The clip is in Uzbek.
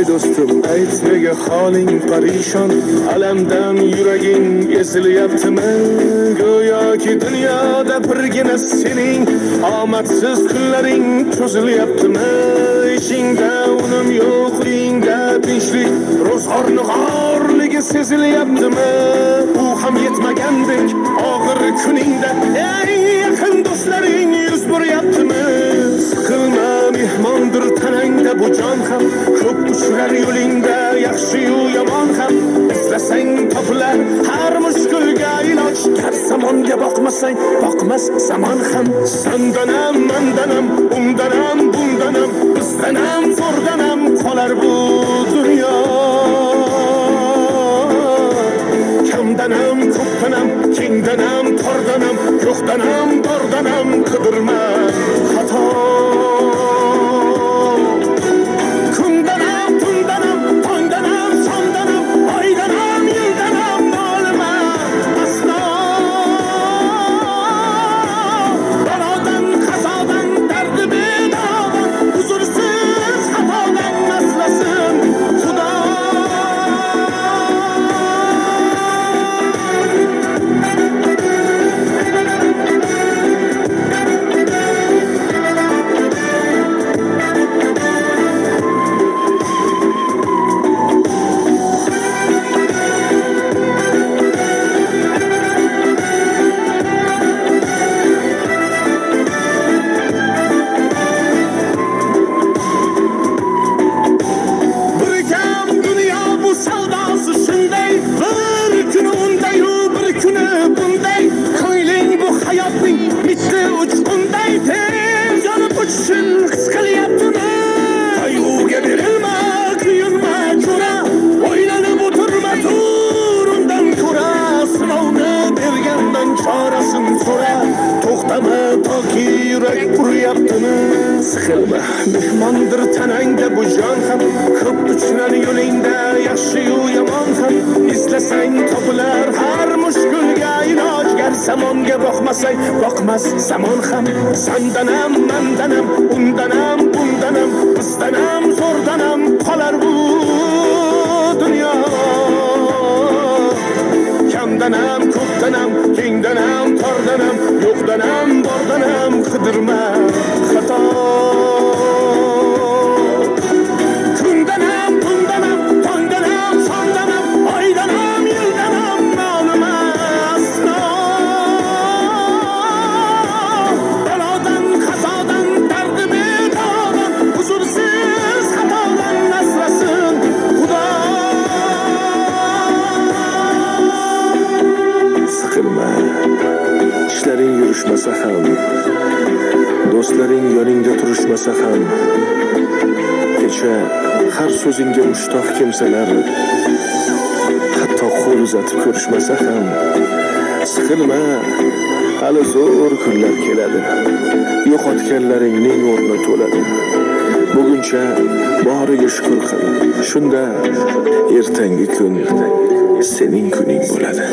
voy do'stim, ayt nega holing parishon, alamdan yuraging ezilyaptimi? Go'yoki dunyoda birgina sening omadsiz kunlaring cho'zilyaptimi? Ishingda unum yo'q, uyingda tinchlik, ro'zg'orni g'orligi sezilyaptimi? U ham yetmagandek og'ir kuningda eng yaqin do'stlaring yuz buryaptimi? Siqilma, mehmondir tanangda bu jon ham, ko'p uchrar yo'lingda yaxshi-yu yomon ham. Izlasang topilar har mushkulga iloj, gar zamonga boqmasang boqmas zamon ham. Sandanam, mandanam, undanam, bundanam, bizdanam, zo'rdanam qolar bu dunyo. Kamdanam, ko'pdanam, kengdanam, tordanam, yo'qdanam, bordanam qidirma xato. Kundanam, tundanam, tongdanam, shomdanam, oydanam, yildanam bo'lma aslo. Balodan, qazodan, dardi bedodan, huzursiz xatodan asrasin Xudo. Siqilma, mehmondir tanangda bu jon ham, ko'p uchrar yo'lingda yaxshi-yu yomon ham. Izlasang topilar har mushkulga iloj, gar zamonga boqmasang boqmas zamon ham. Sandanam, mandanam, undanam, bundanam, bizdanam, zo'rdanam qolar bu dunyo. Kamdanam, ko'pdanam, kengdanam, tordanam, yo'qdanam, bordanam qidirma xato. Kundanam, bundanam, tongdanam, shomdanam, oydanam, yildanam ma'lum aslo. Balodan, qazodan, dardi bedodan, huzursiz xatodan asrasin Xudo. Siqilma, ishlaring yurishmasa ham, do'stlaring yoningda turishmasa ham, kecha har so'zingga mushtoq kimsalar hatto qo'l uzatib ko'rishmasa ham, siqilma, hali zo'r kunlar keladi, yo'qotganlaringning o'rni to'ladi. Buguncha boriga shukr qil, shunda ertangi kun sening kuning bo'ladi.